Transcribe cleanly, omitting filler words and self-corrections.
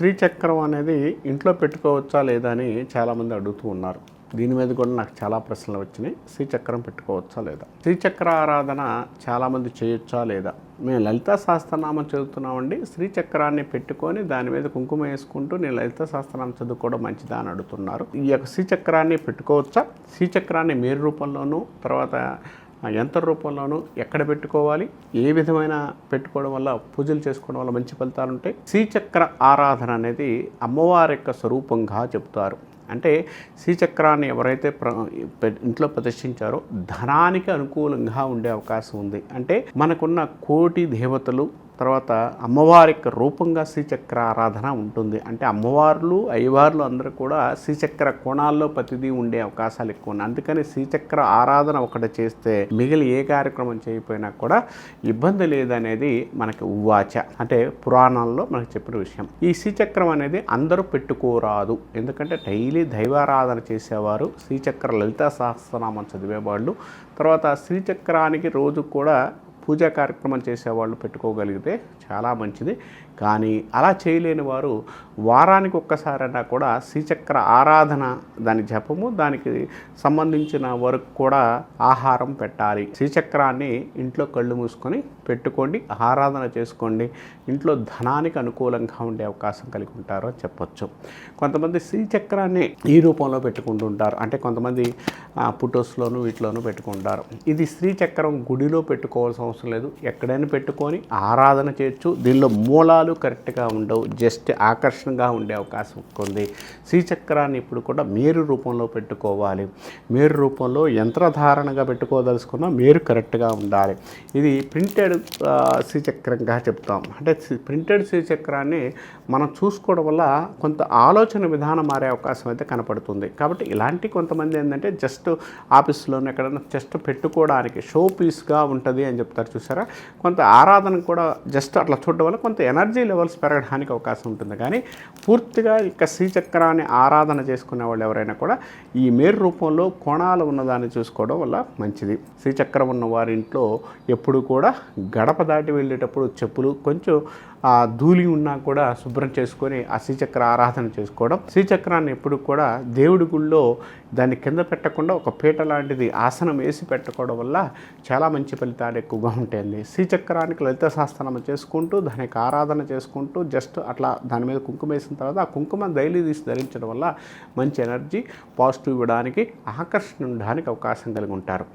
శ్రీచక్రం అనేది ఇంట్లో పెట్టుకోవచ్చా లేదా అని చాలామంది అడుగుతూ ఉన్నారు. దీని మీద కూడా నాకు చాలా ప్రశ్నలు వచ్చినాయి. శ్రీచక్రం పెట్టుకోవచ్చా లేదా, శ్రీచక్ర ఆరాధన చాలామంది చేయొచ్చా లేదా. మేము లలితా సహస్రనామం చదువుతున్నామండి, శ్రీచక్రాన్ని పెట్టుకొని దాని మీద కుంకుమ వేసుకుంటూ నేను లలితా సహస్రనామం చదువుకోవడం మంచిదా అని అడుగుతున్నారు. ఈ యొక్క శ్రీచక్రాన్ని పెట్టుకోవచ్చా, శ్రీచక్రాన్ని మేరు రూపంలోనూ తర్వాత యంత్ర రూపంలోనూ ఎక్కడ పెట్టుకోవాలి, ఏ విధమైన పెట్టుకోవడం వల్ల పూజలు చేసుకోవడం వల్ల మంచి ఫలితాలు ఉంటాయి. శ్రీచక్ర ఆరాధన అనేది అమ్మవారి యొక్క స్వరూపంగా చెప్తారు. అంటే శ్రీచక్రాన్ని ఎవరైతే ఇంట్లో ప్రదర్శించారో ధనానికి అనుకూలంగా ఉండే అవకాశం ఉంది. అంటే మనకున్న కోటి దేవతలు తర్వాత అమ్మవారి యొక్క రూపంగా శ్రీచక్ర ఆరాధన ఉంటుంది. అంటే అమ్మవార్లు అయ్యవార్లు అందరూ కూడా శ్రీచక్ర కోణాల్లో ప్రతిదీ ఉండే అవకాశాలు ఎక్కువ ఉన్నాయి. అందుకని శ్రీచక్ర ఆరాధన ఒకటి చేస్తే మిగిలి ఏ కార్యక్రమం చేయకపోయినా కూడా ఇబ్బంది లేదనేది మనకి ఉవాచ, అంటే పురాణాల్లో మనకు చెప్పిన విషయం. ఈ శ్రీచక్రం అనేది అందరూ పెట్టుకోరాదు. ఎందుకంటే డైలీ దైవారాధన చేసేవారు, శ్రీచక్ర లలితా సహస్రనామం చదివేవాళ్ళు, తర్వాత శ్రీచక్రానికి రోజు కూడా పూజా కార్యక్రమాలు చేసేవాళ్ళు పెట్టుకోగలిగితే చాలా మంచిది. కానీ అలా చేయలేని వారు వారానికి ఒక్కసారైనా కూడా శ్రీచక్ర ఆరాధన, దాని జపము, దానికి సంబంధించిన వరకు కూడా ఆహారం పెట్టాలి. శ్రీచక్రాన్ని ఇంట్లో కళ్ళు మూసుకొని పెట్టుకోండి, ఆరాధన చేసుకోండి. ఇంట్లో ధనానికి అనుకూలంగా ఉండే అవకాశం కలిగి ఉంటారు అని చెప్పొచ్చు. కొంతమంది శ్రీచక్రాన్ని ఈ రూపంలో పెట్టుకుంటుంటారు. అంటే కొంతమంది ఫొటోస్లోనూ వీటిలోనూ పెట్టుకుంటారు. ఇది శ్రీచక్రం గుడిలో పెట్టుకోవాల్సిన అవసరం లేదు, ఎక్కడైనా పెట్టుకొని ఆరాధన చేయొచ్చు. దీనిలో మూలాలు కరెక్ట్గా ఉండవు, జస్ట్ ఆకర్షణగా ఉండే అవకాశం ఉంది. శ్రీచక్రాన్ని ఇప్పుడు కూడా మేరు రూపంలో పెట్టుకోవాలి. మేరు రూపంలో యంత్రధారణగా పెట్టుకోదలుచుకున్న మేరు కరెక్ట్గా ఉండాలి. ఇది ప్రింటెడ్ శ్రీచక్రంగా చెప్తాం. అంటే ప్రింటెడ్ శ్రీచక్రాన్ని మనం చూసుకోవడం వల్ల కొంత ఆలోచన విధానం మారే అవకాశం అయితే కనపడుతుంది. కాబట్టి ఇలాంటి కొంతమంది ఏంటంటే జస్ట్ ఆఫీస్లోనే ఎక్కడైనా జస్ట్ పెట్టుకోవడానికి షో పీస్గా ఉంటుంది అని చెప్తారు చూసారా. కొంత ఆరాధన కూడా జస్ట్ అట్లా చూడడం వల్ల కొంత ఎనర్జీ లెవెల్స్ పెరగడానికి అవకాశం ఉంటుంది. కానీ పూర్తిగా ఇక శ్రీచక్రాన్ని ఆరాధన చేసుకునే వాళ్ళు ఎవరైనా కూడా ఈ మేరు రూపంలో కోణాలు ఉన్నదాన్ని చూసుకోవడం వల్ల మంచిది. శ్రీచక్రం ఉన్న వారి ఇంట్లో ఎప్పుడు కూడా గడప దాటి వెళ్ళేటప్పుడు చెప్పులు కొంచెం ధూళి ఉన్నా కూడా శుభ్రం చేసుకొని ఆ శ్రీచక్ర ఆరాధన చేసుకోవడం. శ్రీచక్రాన్ని ఎప్పుడు కూడా దేవుడి గుళ్ళో దాన్ని కింద పెట్టకుండా ఒక పీట లాంటిది ఆసనం వేసి పెట్టుకోవడం వల్ల చాలా మంచి ఫలితాలు ఎక్కువగా ఉంటాయండి. శ్రీచక్రానికి లలిత సహస్రనామం చేసుకుంటూ దానికి ఆరాధన చేసుకుంటూ జస్ట్ అట్లా దాని మీద కుంకుమ వేసిన తర్వాత ఆ కుంకుమ డైలీ తీసి ధరించడం వల్ల మంచి ఎనర్జీ పాజిటివ్ ఇవ్వడానికి, ఆకర్షణ ఉండడానికి అవకాశం కలిగి ఉంటారు.